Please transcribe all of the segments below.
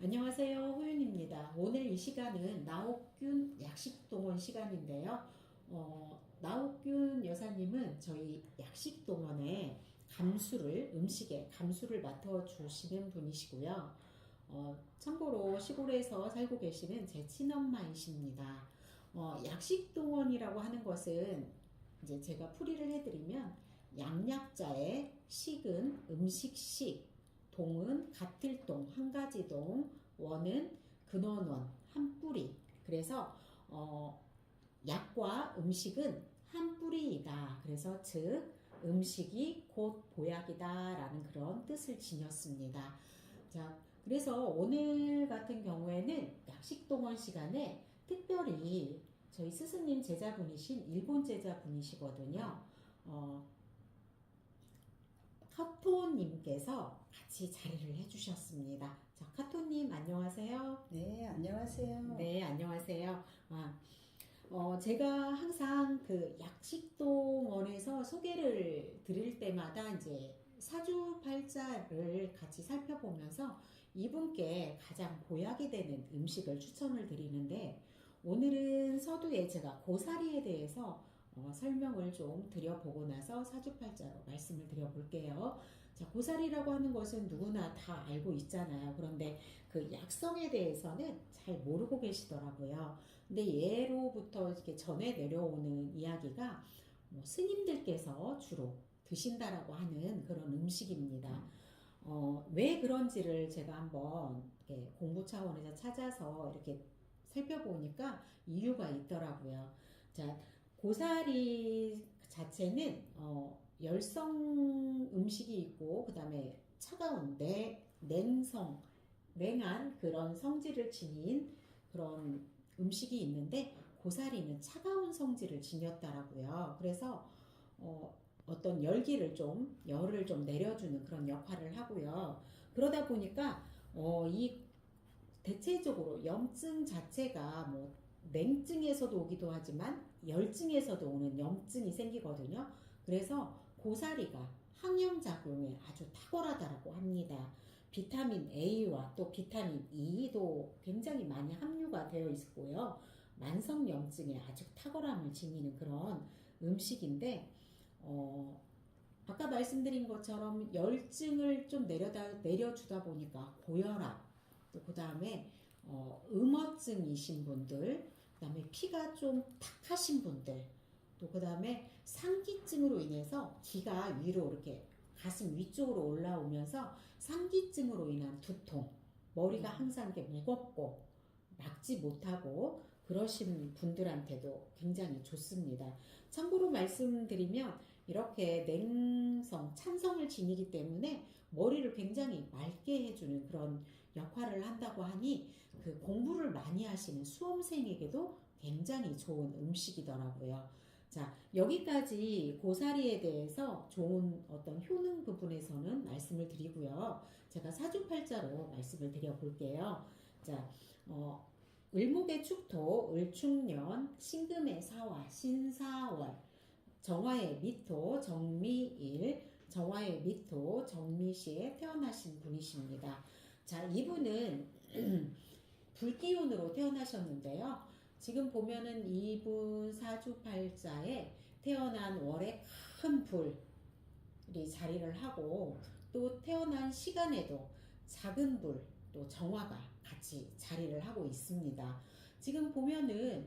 안녕하세요. 호윤입니다. 오늘 이 시간은 나옥균 약식동원 시간인데요. 나옥균 여사님은 저희 약식동원에 음식에 감수를 맡아주시는 분이시고요. 참고로 시골에서 살고 계시는 제 친엄마이십니다. 약식동원이라고 하는 것은 이제 제가 풀이를 해드리면 양약자의 식은 음식식, 동은 같을 동, 한 가지 동, 원은 근원원, 한 뿌리. 그래서 약과 음식은 한 뿌리이다. 그래서 즉 음식이 곧 보약이다라는 그런 뜻을 지녔습니다. 자, 그래서 오늘 같은 경우에는 약식동원 시간에 특별히 저희 스승님 제자분이신 일본 제자분이시거든요. 카토님께서 같이 자리를 해주셨습니다. 자, 카토님 안녕하세요. 네, 안녕하세요. 네, 안녕하세요. 제가 항상 그 약식동원에서 소개를 드릴 때마다 이제 사주팔자를 같이 살펴보면서 이분께 가장 보약이 되는 음식을 추천을 드리는데, 오늘은 서두에 제가 고사리에 대해서 설명을 좀 드려보고 나서 사주팔자로 말씀을 드려볼게요. 자, 고사리라고 하는 것은 누구나 다 알고 있잖아요. 그런데 그 약성에 대해서는 잘 모르고 계시더라고요. 근데 예로부터 이렇게 전해 내려오는 이야기가 스님들께서 주로 드신다라고 하는 그런 음식입니다. 왜 그런지를 제가 한번 이렇게 공부 차원에서 찾아서 이렇게 살펴보니까 이유가 있더라고요. 자, 고사리 자체는 열성 음식이 있고 그 다음에 차가운 냉한 그런 성질을 지닌 그런 음식이 있는데, 고사리는 차가운 성질을 지녔다라고요. 그래서 어떤 열을 좀 내려주는 그런 역할을 하고요. 그러다 보니까 이 대체적으로 염증 자체가 냉증에서도 오기도 하지만 열증에서도 오는 염증이 생기거든요. 그래서 고사리가 항염작용에 아주 탁월하다고 합니다. 비타민 A와 또 비타민 E도 굉장히 많이 함유가 되어 있고요. 만성염증에 아주 탁월함을 지니는 그런 음식인데, 아까 말씀드린 것처럼 열증을 좀 내려주다 보니까 고혈압, 또 그 다음에 음어증이신 분들, 그 다음에 피가 좀 탁하신 분들, 또 그 다음에 상기증으로 인해서 기가 위로 이렇게 가슴 위쪽으로 올라오면서 상기증으로 인한 두통, 머리가 항상 이렇게 무겁고 막지 못하고 그러신 분들한테도 굉장히 좋습니다. 참고로 말씀드리면 이렇게 찬성을 지니기 때문에 머리를 굉장히 맑게 해주는 그런 역할을 한다고 하니 그 공부를 많이 하시는 수험생에게도 굉장히 좋은 음식이더라고요. 자, 여기까지 고사리에 대해서 좋은 어떤 효능 부분에서는 말씀을 드리고요. 제가 사주팔자로 말씀을 드려볼게요. 자, 을목의 축토, 을축년, 신금의 사화, 신사월, 정화의 미토, 정미일, 정화의 미토, 정미시에 태어나신 분이십니다. 자, 이분은 불기운으로 태어나셨는데요. 지금 보면은 이분 사주팔자에 태어난 월에 큰 불이 자리를 하고, 또 태어난 시간에도 작은 불, 또 정화가 같이 자리를 하고 있습니다. 지금 보면은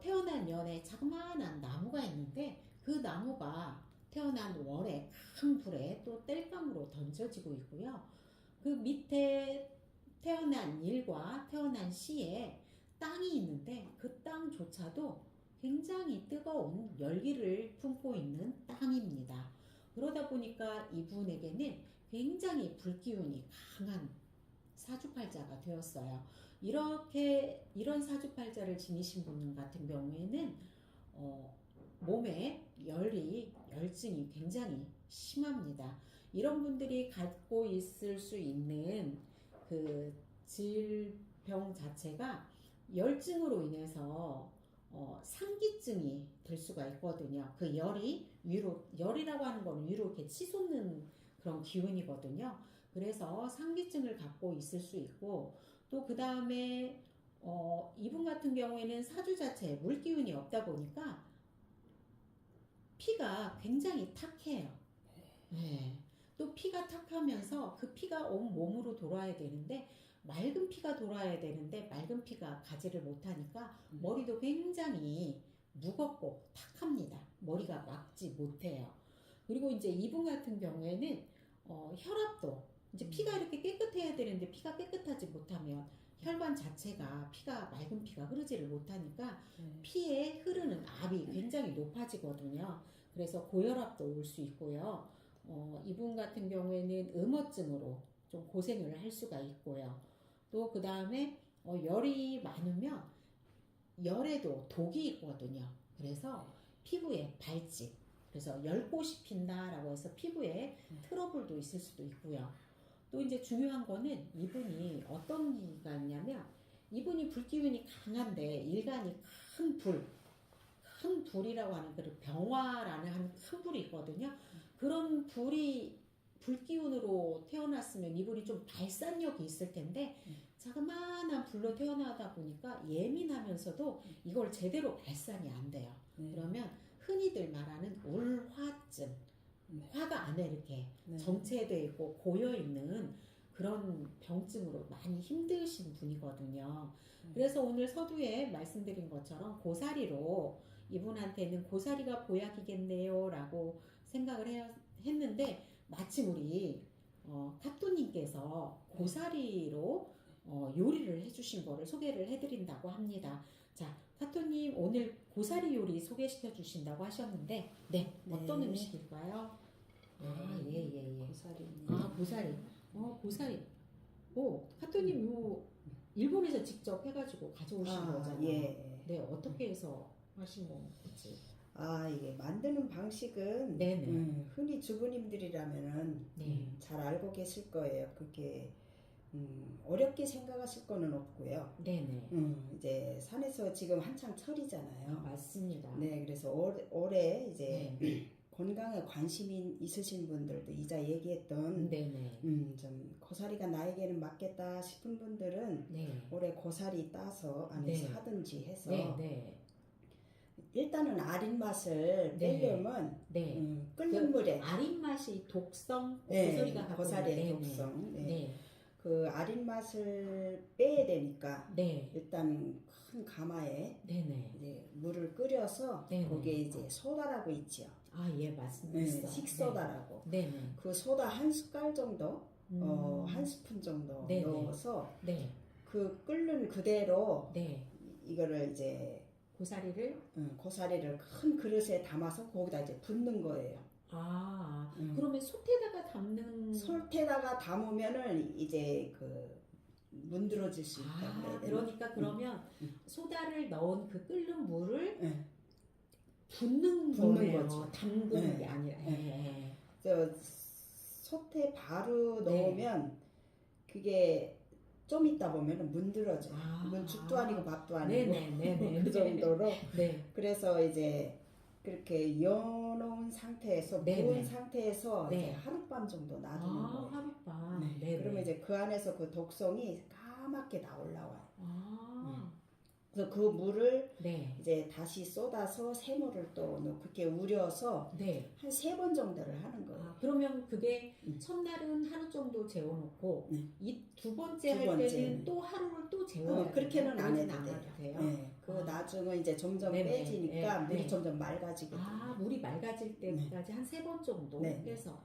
태어난 연에 자그마한 나무가 있는데, 그 나무가 태어난 월에 큰 불에 또 땔감으로 던져지고 있고요. 그 밑에 태어난 일과 태어난 시에 땅이 있는데, 그 땅조차도 굉장히 뜨거운 열기를 품고 있는 땅입니다. 그러다 보니까 이분에게는 굉장히 불기운이 강한 사주팔자가 되었어요. 이런 사주팔자를 지니신 분 같은 경우에는 몸에 열증이 굉장히 심합니다. 이런 분들이 갖고 있을 수 있는 그 질병 자체가 열증으로 인해서 상기증이 될 수가 있거든요. 그 열이라고 하는 건 위로 이렇게 치솟는 그런 기운이거든요. 그래서 상기증을 갖고 있을 수 있고, 또 그 다음에 이분 같은 경우에는 사주 자체에 물기운이 없다 보니까 피가 굉장히 탁해요. 네. 또 피가 탁하면서 그 피가 온 몸으로 돌아야 되는데 맑은 피가 돌아야 되는데 맑은 피가 가지를 못하니까 머리도 굉장히 무겁고 탁합니다. 머리가 막지 못해요. 그리고 이제 이분 같은 경우에는 혈압도 이제 피가 이렇게 깨끗해야 되는데 피가 깨끗하지 못하면 혈관 자체가 피가 맑은 피가 흐르지를 못하니까 피에 흐르는 압이 굉장히 높아지거든요. 그래서 고혈압도 올 수 있고요. 이분 같은 경우에는 음어증으로 좀 고생을 할 수가 있고요. 또 그 다음에 열이 많으면 열에도 독이 있거든요. 그래서 피부에 발진, 그래서 열꽃이 핀다라고 해서 피부에 트러블도 있을 수도 있고요. 또 이제 중요한 거는 이분이 어떤 기가 있냐면 이분이 불기운이 강한데 일간이 큰 불이라고 하는 그 병화라는 한 큰 불이 있거든요. 그런 불기운으로 태어났으면 이분이 좀 발산력이 있을 텐데 자그마한 불로 태어나다 보니까 예민하면서도 이걸 제대로 발산이 안 돼요. 그러면 흔히들 말하는 울화증, 화가 안에 이렇게 정체되어 있고 고여 있는 그런 병증으로 많이 힘드신 분이거든요. 그래서 오늘 서두에 말씀드린 것처럼 고사리로 이분한테는 고사리가 보약이겠네요 라고 생각을 했는데 마침 우리 카토님께서 고사리로 요리를 해주신 거를 소개를 해드린다고 합니다. 자, 카토님 오늘 고사리 요리 소개시켜 주신다고 하셨는데 네, 어떤 음식일까요? 예. 고사리입니다. 고사리. 고사리. 카토님 요 일본에서 직접 해가지고 가져오신 거잖아요. 예. 네, 어떻게 해서 하신 거지? 이게 만드는 방식은 네네. 흔히 주부님들이라면은 네. 잘 알고 계실 거예요. 그게 어렵게 생각하실 거는 없고요. 네네. 이제 산에서 지금 한창 철이잖아요. 맞습니다. 네, 그래서 올해 이제 건강에 관심이 있으신 분들도 이자 얘기했던 네네. 좀 고사리가 나에게는 맞겠다 싶은 분들은 네. 올해 고사리 따서 안에서 네. 하든지 해서 네. 일단은 아린 맛을 네. 빼려면 네. 끓는 물에 아린 맛이 독성 네, 고사리가 갖고 고사리의 있는 독성. 네. 네. 그 아린 맛을 빼야 되니까 네. 일단 큰 가마에 네네. 이제 물을 끓여서 네네. 거기에 이제 소다라고 있지요. 예, 맞습니다. 네, 식소다라고. 네네. 그 소다 한 숟갈 정도, 한 스푼 정도 네네. 넣어서 네. 그 끓는 그대로 네. 이거를 이제 고사리를 큰 그릇에 담아서 거기다 이제 붓는 거예요. 그러면 솥에다가 담는 솔에다가 담으면은 이제 그 문드러질 수 있다. 그러니까 그러면 소다를 넣은 그 끓는 물을 붓는 거네요. 거죠. 담그는 게 아니라. 솥에 바로 넣으면 그게 좀 있다 보면은 문드러져. 이건 죽도 아니고 밥도 아니고 네네. 그 정도로. 네. 그래서 이제 그렇게 여놓은 상태에서 부은 상태에서 이제 하룻밤 정도 놔두는 거예요. 하룻밤. 네. 그러면 이제 그 안에서 그 독성이 까맣게 다 올라와요. 그래서 그 물을 이제 다시 쏟아서 새물을 또 넣고 그렇게 우려서 한 3번 정도를 하는 거예요. 그러면 그게 첫날은 하루 정도 재워놓고 이 두 번째 할 때는 또 하루를 또 재워야 그렇게는 안 해도 돼요. 네. 그 나중에 이제 점점 빼지니까 물이 점점 맑아지거든요. 물이 맑아질 때까지 한 3번 정도 해서.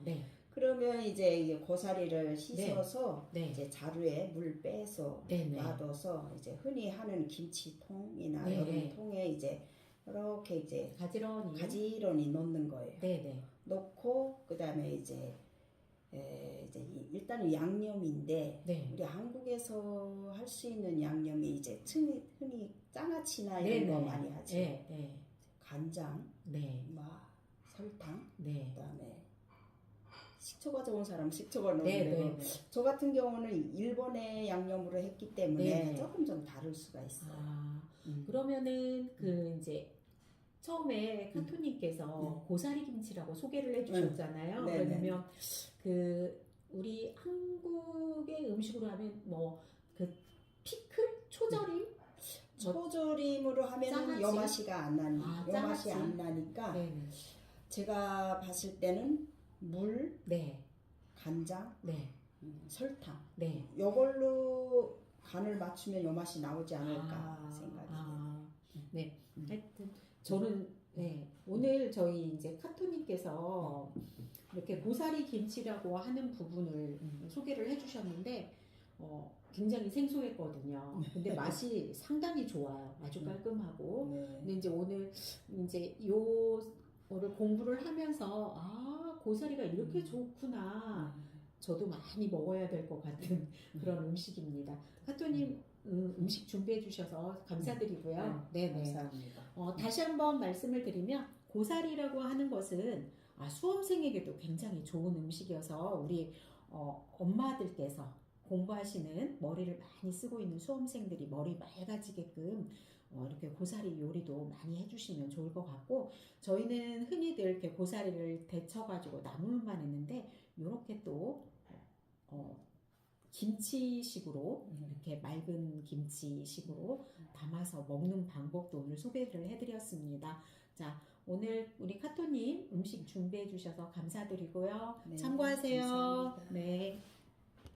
그러면 이제 고사리를 씻어서 이제 자루에 물 빼서 놔둬서 이제 흔히 하는 김치통이나 이런 통에 이제 이렇게 이제 가지런히 넣는 거예요. 넣고 그다음에 이제 일단은 양념인데 우리 한국에서 할 수 있는 양념이 이제 흔히 장아찌나 이런 거 많이 하지. 간장, 설탕, 그다음에 식초가 좋은 사람 식초가 넣으면 되고 저 같은 경우는 일본의 양념으로 했기 때문에 조금 좀 다를 수가 있어요. 그러면은 그 이제 처음에 카토님께서 고사리 김치라고 소개를 해주셨잖아요. 그러면 그 우리 한국의 음식으로 하면 뭐 그 하면은 장아찌? 요 맛이가 안 나니, 요 맛이 장아찌. 안 나니까 네네. 제가 봤을 때는 물, 네. 간장, 네. 설탕 네. 요걸로 간을 맞추면 요 맛이 나오지 않을까 생각이 네. 하여튼 저는 네. 오늘 저희 이제 카토님께서 이렇게 고사리 김치라고 하는 부분을 소개를 해주셨는데 굉장히 생소했거든요. 근데 맛이 상당히 좋아요. 아주 깔끔하고. 네. 근데 이제 오늘 이제 요를 공부를 하면서 고사리가 이렇게 좋구나. 저도 많이 먹어야 될 것 같은 그런 음식입니다. 카토님 음식 준비해 주셔서 감사드리고요. 네, 감사합니다. 다시 한번 말씀을 드리면 고사리라고 하는 것은 수험생에게도 굉장히 좋은 음식이어서 우리 엄마들께서 공부하시는 머리를 많이 쓰고 있는 수험생들이 머리 맑아지게끔 이렇게 고사리 요리도 많이 해주시면 좋을 것 같고 저희는 흔히들 이렇게 고사리를 데쳐가지고 나물만 했는데 이렇게 또 김치식으로 이렇게 맑은 김치식으로 담아서 먹는 방법도 오늘 소개를 해드렸습니다. 자, 오늘 우리 카토님 음식 준비해 주셔서 감사드리고요. 네, 참고하세요. 감사합니다. 네.